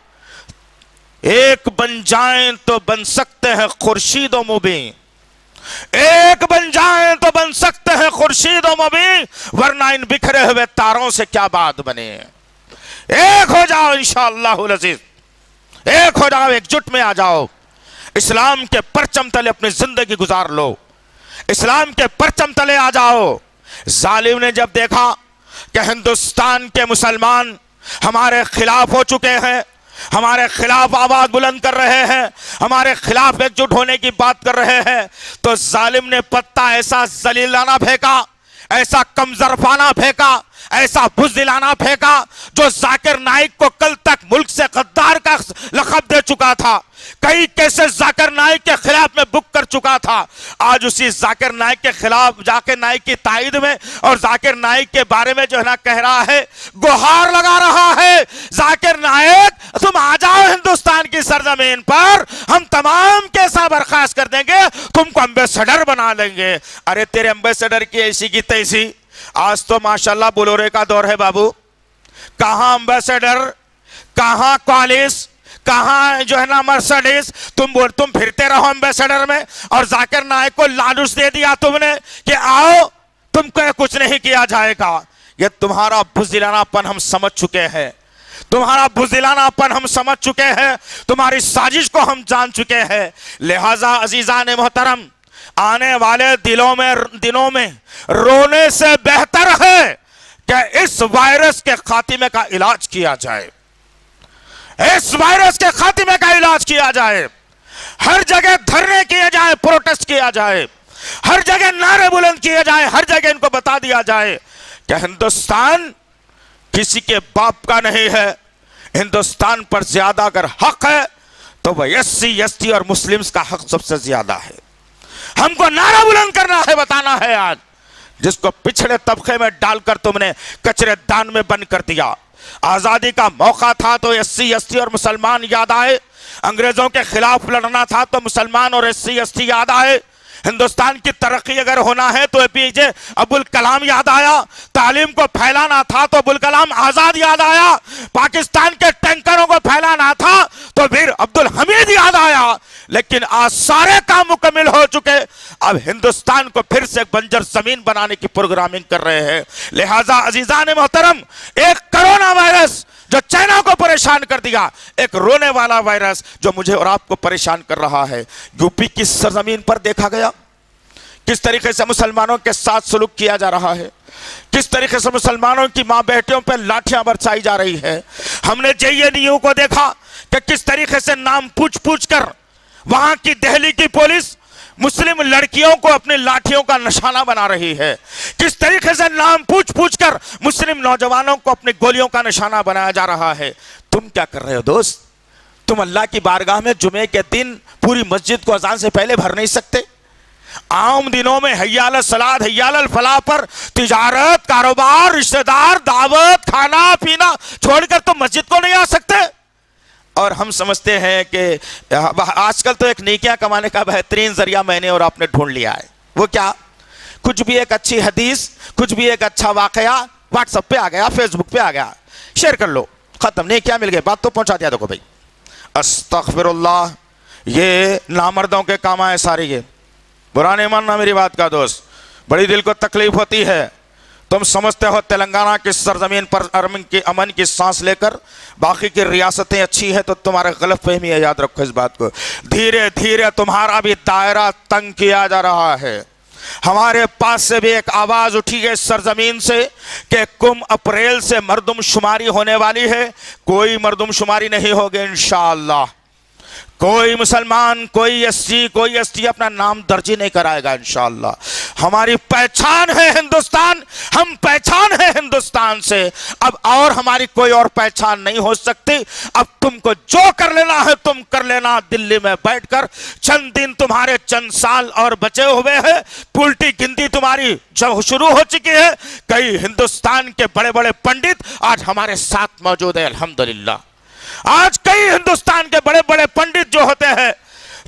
ایک بن جائیں تو بن سکتے ہیں خورشید و مبیں, ایک بن جائیں تو بن سکتے ہیں خورشید و مبیں, ورنہ ان بکھرے ہوئے تاروں سے کیا بات بنے. ایک ہو جاؤ انشاءاللہ العزیز, ایک ہو جاؤ, ایک جٹ میں آ جاؤ, اسلام کے پرچم تلے اپنی زندگی گزار لو, اسلام کے پرچم تلے آ جاؤ. ظالم نے جب دیکھا کہ ہندوستان کے مسلمان ہمارے خلاف ہو چکے ہیں, ہمارے خلاف آواز بلند کر رہے ہیں, ہمارے خلاف ایک جٹ ہونے کی بات کر رہے ہیں, تو ظالم نے پتا ایسا ذلیلانہ پھینکا, ایسا کمزرفانہ پھینکا, ایسا بزدلانہ پھینکا, جو ذاکر نائک کو کل تک ملک سے غدار کا لقب دے چکا تھا, کئی کیسز ذاکر نائک کے خلاف میں بک کر چکا تھا. آج اسی ذاکر نائک کے خلاف، ذاکر نائک کی تائید میں اور ذاکر نائک کے بارے میں جو ہے نا کہہ رہا ہے، گہار لگا رہا ہے، ذاکر نائک تم آ جاؤ ہندوستان کی سرزمین پر، ہم تمام کیسا برخاست کر دیں گے، تم کو امبیسڈر بنا لیں گے. ارے تیرے امبیسڈر کی ایسی کی تیسی. آج تو ماشاءاللہ بلورے کا دور ہے بابو. کہاں امبیسڈر، کہاں کالس، کہاں جو ہے نا مرسڈیز. تم پھرتے رہو امبیسڈر میں، اور ذاکر نائک کو لالچ دے دیا تم نے کہ آؤ تم کو کچھ نہیں کیا جائے گا. یہ تمہارا بزدلانہ پن ہم سمجھ چکے ہیں، تمہارا بزدلانہ پن ہم سمجھ چکے ہیں، تمہاری سازش کو ہم جان چکے ہیں. لہذا عزیزان محترم، آنے والے دنوں میں رونے سے بہتر ہے کہ اس وائرس کے خاتمے کا علاج کیا جائے، اس وائرس کے خاتمے کا علاج کیا جائے. ہر جگہ دھرنے کیے جائیں، پروٹیسٹ کیا جائے، ہر جگہ نعرے بلند کیے جائیں، ہر جگہ ان کو بتا دیا جائے کہ ہندوستان کسی کے باپ کا نہیں ہے. ہندوستان پر زیادہ اگر حق ہے تو وہ ایس ٹی اور مسلمز کا حق سب سے زیادہ ہے. ہم کو نعرہ بلند کرنا ہے، بتانا ہے آج. جس کو پچھڑے طبقے میں ڈال کر تم نے کچرے دان میں بند کر دیا. آزادی کا موقع تھا تو ایس ٹی اور مسلمان یاد آئے. انگریزوں کے خلاف لڑنا تھا تو مسلمان اور ایس ٹی یاد آئے. ہندوستان کی ترقی اگر ہونا ہے تو اے پی جے عبدالکلام یاد آیا. تعلیم کو پھیلانا تھا تو ابوالکلام آزاد یاد آیا. پاکستان کے ٹینکروں کو پھیلانا تھا تو پھر عبدالحمید یاد آیا. لیکن آج سارے کام مکمل ہو چکے. اب ہندوستان کو پھر سے بنجر زمین بنانے کی پروگرامنگ کر رہے ہیں. لہٰذا عزیزان محترم، ایک کرونا وائرس جو چائنا کو پریشان کر دیا، ایک رونے والا وائرس جو مجھے اور آپ کو پریشان کر رہا ہے. یو پی کی سرزمین پر دیکھا گیا کس طریقے سے مسلمانوں کے ساتھ سلوک کیا جا رہا ہے، کس طریقے سے مسلمانوں کی ماں بیٹیوں پہ لاٹھیاں برسائی جا رہی ہے. ہم نے JNU کو دیکھا کہ کس طریقے سے نام پوچھ کر وہاں کی دہلی کی پولیس مسلم لڑکیوں کو اپنی لاٹھیوں کا نشانہ بنا رہی ہے. کس طریقے سے نام پوچھ کر مسلم نوجوانوں کو اپنی گولیوں کا نشانہ بنایا جا رہا ہے. تم کیا کر رہے ہو دوست؟ تم اللہ کی بارگاہ میں جمعے کے دن پوری مسجد کو اذان سے پہلے بھر نہیں سکتے؟ عام دنوں میں حی علی الصلاۃ حی علی الفلاح پر تجارت، کاروبار، رشتہ دار، دعوت، کھانا پینا چھوڑ کر تم مسجد کو نہیں آ سکتے؟ اور ہم سمجھتے ہیں کہ آج کل تو ایک نیکیاں کمانے کا بہترین ذریعہ میں نے اور آپ نے ڈھونڈ لیا ہے. وہ کیا؟ کچھ بھی ایک اچھی حدیث، کچھ بھی ایک اچھا واقعہ واٹس ایپ پہ آ گیا، فیس بک پہ آ گیا، شیئر کر لو، ختم. نیکیاں مل گئے، بات تو پہنچا دیا. دیکھو بھائی، استغفر اللہ، یہ نامردوں کے کام آئے سارے. یہ برا نہیں ماننا میری بات کا دوست، بڑی دل کو تکلیف ہوتی ہے. تم سمجھتے ہو تلنگانہ کی سرزمین پر امن کی سانس لے کر باقی کی ریاستیں اچھی ہے، تو تمہارا غلط فہمی ہے. یاد رکھو اس بات کو. دھیرے دھیرے تمہارا بھی دائرہ تنگ کیا جا رہا ہے. ہمارے پاس سے بھی ایک آواز اٹھی ہے سرزمین سے کہ کم اپریل سے مردم شماری ہونے والی ہے. کوئی مردم شماری نہیں ہوگی انشاءاللہ. کوئی مسلمان، کوئی ایس ٹی اپنا نام درجی نہیں کرائے گا انشاءاللہ. ہماری پہچان ہے ہندوستان، ہم پہچان ہے ہندوستان سے. اب اور ہماری کوئی اور پہچان نہیں ہو سکتی. اب تم کو جو کر لینا ہے تم کر لینا. دلی میں بیٹھ کر چند دن، تمہارے چند سال اور بچے ہوئے ہیں. الٹی گنتی تمہاری جو شروع ہو چکی ہے. کئی ہندوستان کے بڑے بڑے پنڈت آج ہمارے ساتھ موجود ہیں الحمدللہ. آج کئی ہندوستان کے بڑے بڑے پنڈت جو ہوتے ہیں،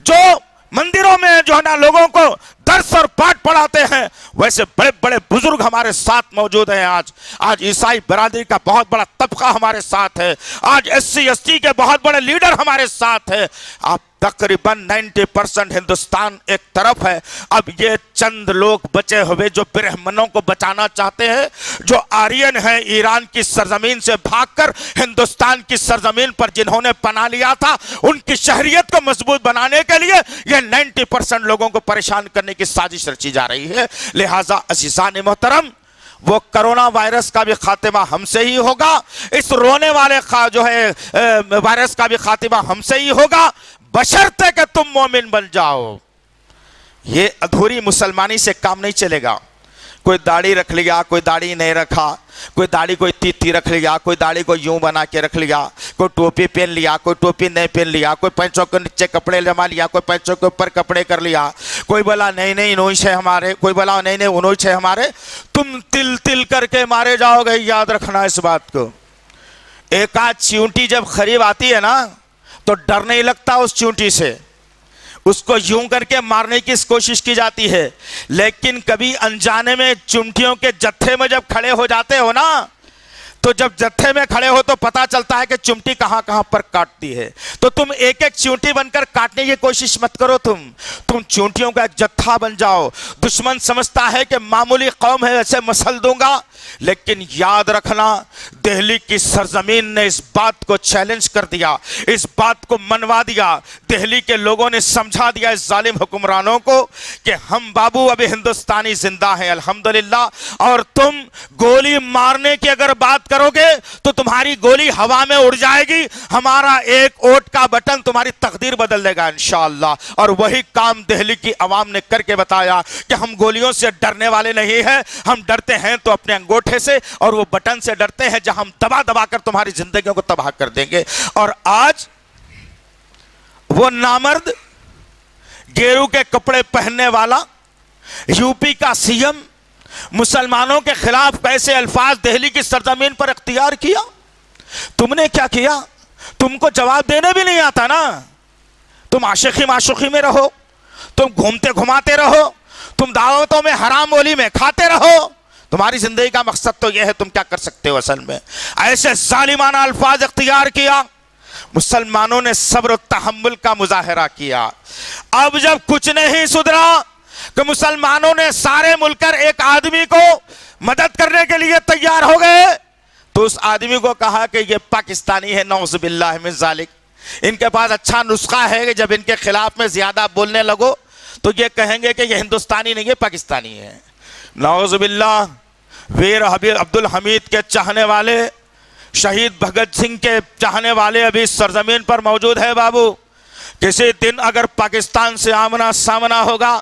جو مندروں میں جو ہے نا لوگوں کو درس اور پاٹ پڑھاتے ہیں، ویسے بڑے بڑے بزرگ ہمارے ساتھ موجود ہیں. آج عیسائی برادری کا بہت بڑا طبقہ ہمارے ساتھ ہے. آج SC ST کے بہت بڑے لیڈر ہمارے ساتھ ہیں. آپ تقریباً 90% ہندوستان ایک طرف ہے. اب یہ چند لوگ بچے ہوئے جو برہمنوں کو بچانا چاہتے ہیں، جو آرین ہیں، ایران کی سرزمین سے بھاگ کر ہندوستان کی سرزمین پر جنہوں نے پناہ لیا تھا، ان کی شہریت کو مضبوط بنانے کے لیے یہ 90% لوگوں کو پریشان کرنے کی سازش رچی جا رہی ہے. لہٰذا عزیزان محترم، وہ کرونا وائرس کا بھی خاتمہ ہم سے ہی ہوگا. اس رونے والے جو ہے وائرس کا بھی خاتمہ ہم سے ہی ہوگا، بشرطے کہ تم مومن بن جاؤ. یہ ادھوری مسلمانی سے کام نہیں چلے گا. کوئی داڑھی رکھ لیا، کوئی داڑھی نہیں رکھا، کوئی داڑھی کو اتنی رکھ لیا، کوئی داڑھی کو یوں بنا کے رکھ لیا، کوئی ٹوپی پہن لیا، کوئی ٹوپی نہیں پہن لیا، کوئی پینچوں کے نیچے کپڑے جما لیا، کوئی پینچوں کے اوپر کپڑے کر لیا، کوئی بولا نہیں نہیں انوش ہے ہمارے، کوئی بولا نہیں نہیں انوش ہے ہمارے، تم تل تل کر کے مارے جاؤ گے، یاد رکھنا اس بات کو۔ ایک آدھ چیونٹی جب قریب آتی ہے نا تو ڈر نہیں لگتا اس چیونٹی سے، اس کو یوں کر کے مارنے کی کوشش کی جاتی ہے، لیکن کبھی انجانے میں چونٹیوں کے جتھے میں جب کھڑے ہو جاتے ہو نا، تو جب جتھے میں کھڑے ہو تو پتا چلتا ہے کہ چمٹی کہاں کہاں پر کاٹتی ہے۔ تو تم ایک ایک چونٹی بن کر کاٹنے کی کوشش مت کرو، تم چونٹیوں کا ایک جتھا بن جاؤ۔ دشمن سمجھتا ہے کہ معمولی قوم ہے، ایسے مسل دوں گا، لیکن یاد رکھنا دہلی کی سرزمین نے اس بات کو چیلنج کر دیا، اس بات کو منوا دیا، دہلی کے لوگوں نے سمجھا دیا اس ظالم حکمرانوں کو کہ ہم بابو ابھی ہندوستانی زندہ ہیں الحمدللہ، اور تم گولی مارنے کی اگر بات کرو گے تو تمہاری گولی ہوا میں اڑ جائے گی، ہمارا ایک ووٹ کا بٹن تمہاری تقدیر بدل دے گا انشاءاللہ۔ اور وہی کام دہلی کی عوام نے کر کے بتایا کہ ہم گولیوں سے ڈرنے والے نہیں ہیں، ہم ڈرتے ہیں تو اپنے انگوٹھے سے اور وہ بٹن سے ڈرتے ہیں جہاں ہم دبا دبا کر تمہاری زندگیوں کو تباہ کر دیں گے۔ اور آج وہ نامرد گیرو کے کپڑے پہننے والا یو پی کا سی ایم مسلمانوں کے خلاف کیسے الفاظ دہلی کی سرزمین پر اختیار کیا، تم نے کیا کیا؟ تم کو جواب دینے بھی نہیں آتا نا، تم عاشقی معشوقی میں رہو، تم گھومتے گھماتے رہو، تم دعوتوں میں حرام بولی میں کھاتے رہو، تمہاری زندگی کا مقصد تو یہ ہے، تم کیا کر سکتے ہو اصل میں؟ ایسے ظالمانہ الفاظ اختیار کیا، مسلمانوں نے صبر و تحمل کا مظاہرہ کیا۔ اب جب کچھ نہیں سدھرا کہ مسلمانوں نے سارے مل کر ایک آدمی کو مدد کرنے کے لیے تیار ہو گئے، تو اس آدمی کو کہا کہ یہ پاکستانی ہے، نعوذ باللہ من ذالک۔ ان کے پاس اچھا نسخہ ہے کہ جب ان کے خلاف میں زیادہ بولنے لگو تو یہ کہیں گے کہ یہ ہندوستانی نہیں ہے، پاکستانی ہے، نعوذ باللہ۔ ویر عبد الحمید کے چاہنے والے، شہید بھگت سنگھ کے چاہنے والے ابھی سرزمین پر موجود ہے بابو۔ کسی دن اگر پاکستان سے آمنا سامنا ہوگا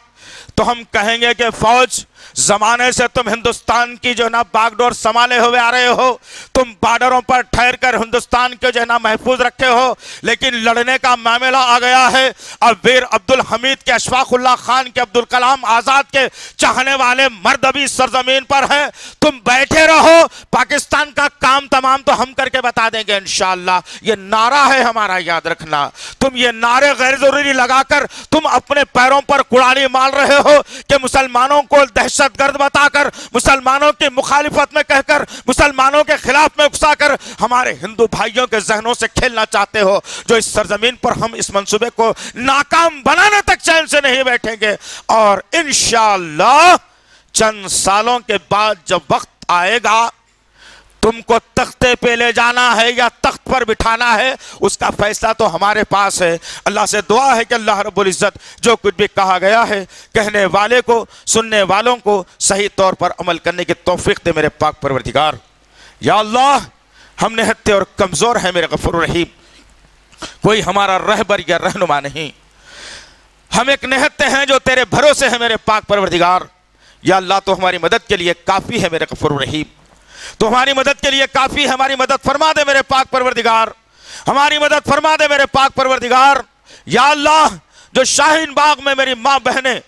تو ہم کہیں گے کہ فوج، زمانے سے تم ہندوستان کی جو ہے نا باغ ڈور سنبھالے ہوئے آ رہے ہو، تم بارڈروں پر ٹھہر کر ہندوستان کو جو ہے نا محفوظ رکھے ہو، لیکن لڑنے کا معاملہ آ گیا ہے۔ اب ویر عبد الحمید کے، اشفاق اللہ خان کے، عبد الکلام آزاد کے چاہنے والے مرد ابھی سرزمین پر ہیں، تم بیٹھے رہو، پاکستان کا کام تمام تو ہم کر کے بتا دیں گے انشاءاللہ۔ یہ نعرہ ہے ہمارا، یاد رکھنا۔ تم یہ نعرے غیر ضروری لگا کر تم اپنے پیروں پر کڑالی مار رہے ہو کہ مسلمانوں کو دہشت گرد بتا کر، مسلمانوں کی مخالفت میں کہہ کر، مسلمانوں کے خلاف میں اکسا کر ہمارے ہندو بھائیوں کے ذہنوں سے کھیلنا چاہتے ہو، جو اس سرزمین پر ہم اس منصوبے کو ناکام بنانے تک چین سے نہیں بیٹھیں گے۔ اور انشاءاللہ چند سالوں کے بعد جب وقت آئے گا تم کو تختے پہ لے جانا ہے یا تخت پر بٹھانا ہے، اس کا فیصلہ تو ہمارے پاس ہے۔ اللہ سے دعا ہے کہ اللہ رب العزت جو کچھ بھی کہا گیا ہے، کہنے والے کو، سننے والوں کو صحیح طور پر عمل کرنے کی توفیق دے میرے پاک پروردگار۔ یا اللہ، ہم نہتے اور کمزور ہیں میرے غفور الرحیم، کوئی ہمارا رہبر یا رہنما نہیں، ہم ایک نہتے ہیں جو تیرے بھروسے ہیں میرے پاک پروردگار۔ یا اللہ، تو ہماری مدد کے لیے کافی ہے میرے غفور الرحیم، تو ہماری مدد کے لیے کافی ہے، ہماری مدد فرما دے میرے پاک پروردگار، ہماری مدد فرما دے میرے پاک پروردگار۔ یا اللہ، جو شاہین باغ میں میری ماں بہنیں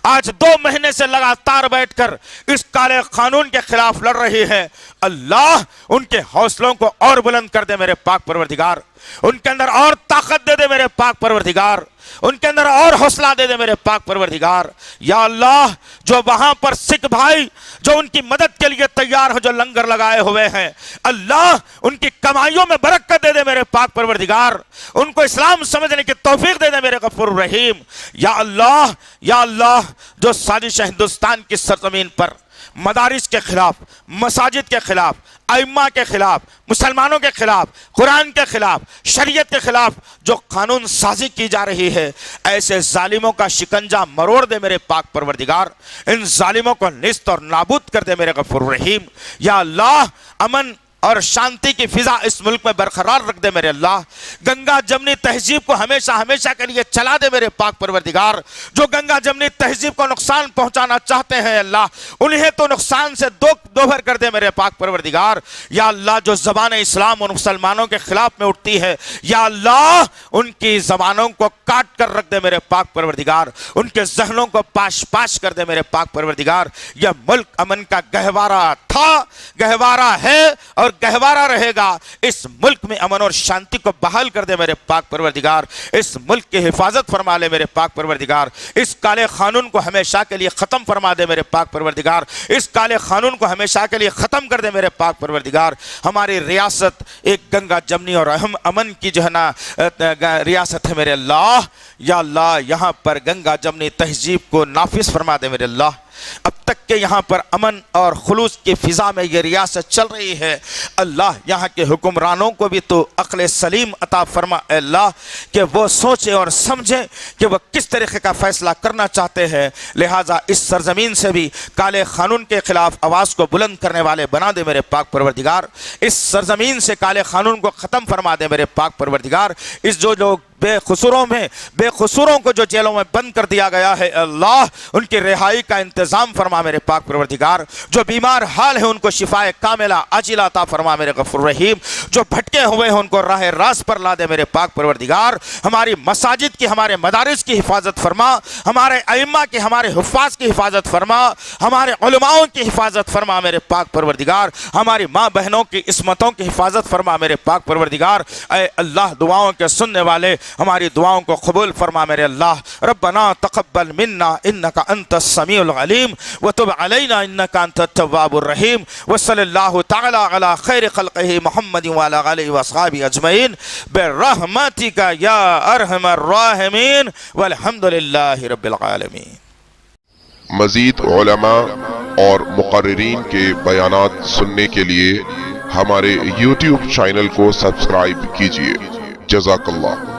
آج 2 مہینے سے لگاتار بیٹھ کر اس کالے قانون کے خلاف لڑ رہی ہے، اللہ ان کے حوصلوں کو اور بلند کر دے میرے پاک پروردگار، ان کے اندر اور طاقت دے دے میرے پاک پروردگار، ان کے اندر اور حوصلہ دے دے میرے پاک پروردگار۔ یا اللہ، جو وہاں پر سکھ بھائی جو ان کی مدد کے لیے تیار ہیں، جو لنگر لگائے ہوئے ہیں، اللہ ان کی کمائیوں میں برکت دے دے میرے پاک پروردگار، ان کو اسلام سمجھنے کی توفیق دے دے میرے غفور الرحیم۔ یا اللہ، یا اللہ، جو سازش ہندوستان کی سرزمین پر مدارس کے خلاف، مساجد کے خلاف، ائمہ کے خلاف، مسلمانوں کے خلاف، قرآن کے خلاف، شریعت کے خلاف جو قانون سازی کی جا رہی ہے، ایسے ظالموں کا شکنجہ مروڑ دے میرے پاک پروردگار، ان ظالموں کو نیست اور نابود کر دے میرے غفور الرحیم۔ یا اللہ، امن اور شانتی کی فضا اس ملک میں برقرار رکھ دے میرے اللہ۔ گنگا جمنی تہذیب کو ہمیشہ ہمیشہ کے لیے چلا دے میرے پاک پروردگار۔ جو گنگا جمنی تہذیب کو نقصان پہنچانا چاہتے ہیں اللہ، انہیں تو نقصان سے دوبھر کر دے میرے پاک پروردگار۔ یا اللہ جو زبان اسلام اور مسلمانوں کے خلاف میں اٹھتی ہے، یا اللہ ان کی زبانوں کو کاٹ کر رکھ دے میرے پاک پروردگار، ان کے ذہنوں کو پاش پاش کر دے میرے پاک پروردگار۔ یہ ملک امن کا گہوارہ تھا، گہوارہ ہے اور گہوارہ رہے گا۔ اس ملک میں امن اور شانتی کو بحال کر دے میرے پاک پروردگار۔ اس ملک کی حفاظت فرما لے میرے پاک پروردگار۔ اس کالے قانون کو ہمیشہ کے لیے ختم فرما دے میرے پاک پروردگار۔ اس کالے قانون کو ہمیشہ کے لیے ختم کر دے میرے پاک پروردگار۔ ہماری ریاست ایک گنگا جمنی اور امن کی جو ہے نا ریاست ہے میرے اللہ۔ یا اللہ یہاں پر گنگا جمنی تہذیب کو نافذ فرما دے میرے اللہ۔ اب تک کہ یہاں پر امن اور خلوص کی فضا میں یہ ریاست چل رہی ہے، اللہ یہاں کے حکمرانوں کو بھی تو عقل سلیم عطا فرما اے اللہ، کہ وہ سوچے اور سمجھے کہ وہ کس طریقے کا فیصلہ کرنا چاہتے ہیں۔ لہٰذا اس سرزمین سے بھی کالے قانون کے خلاف آواز کو بلند کرنے والے بنا دے میرے پاک پروردگار۔ اس سرزمین سے کالے قانون کو ختم فرما دے میرے پاک پروردگار۔ اس جو لوگ بے قصوروں کو جو جیلوں میں بند کر دیا گیا ہے اللہ، ان کی رہائی کا انتظام فرما میرے پاک پروردگار۔ جو بیمار حال ہیں ان کو شفائے کاملہ عاجلہ عطا فرما میرے غفور رحیم۔ جو بھٹکے ہوئے ہیں ان کو راہ راست پر لا دے میرے پاک پروردگار۔ ہماری مساجد کی، ہمارے مدارس کی حفاظت فرما، ہمارے ائمہ کی، ہمارے حفاظ کی حفاظت فرما، ہمارے علماؤں کی حفاظت فرما میرے پاک پروردگار۔ ہماری ماں بہنوں کی عصمتوں کی حفاظت فرما میرے پاک پروردگار۔ اے اللہ دعاؤں کے سننے والے ہماری دعاؤں کو قبول فرما میرے اللہ۔ ربنا تقبل منا انک انت السمیع العلیم وتب علینا انک انت التواب الرحیم وصلی اللہ تعالی علی خیر خلقہ محمد وعلی آلہ واصحابہ اجمعین برحمتک یا ارحم الراحمین والحمد للہ رب العالمین۔ مزید علماء اور مقررین کے بیانات سننے کے لیے ہمارے YouTube چینل کو سبسکرائب کیجیے۔ جزاک اللہ۔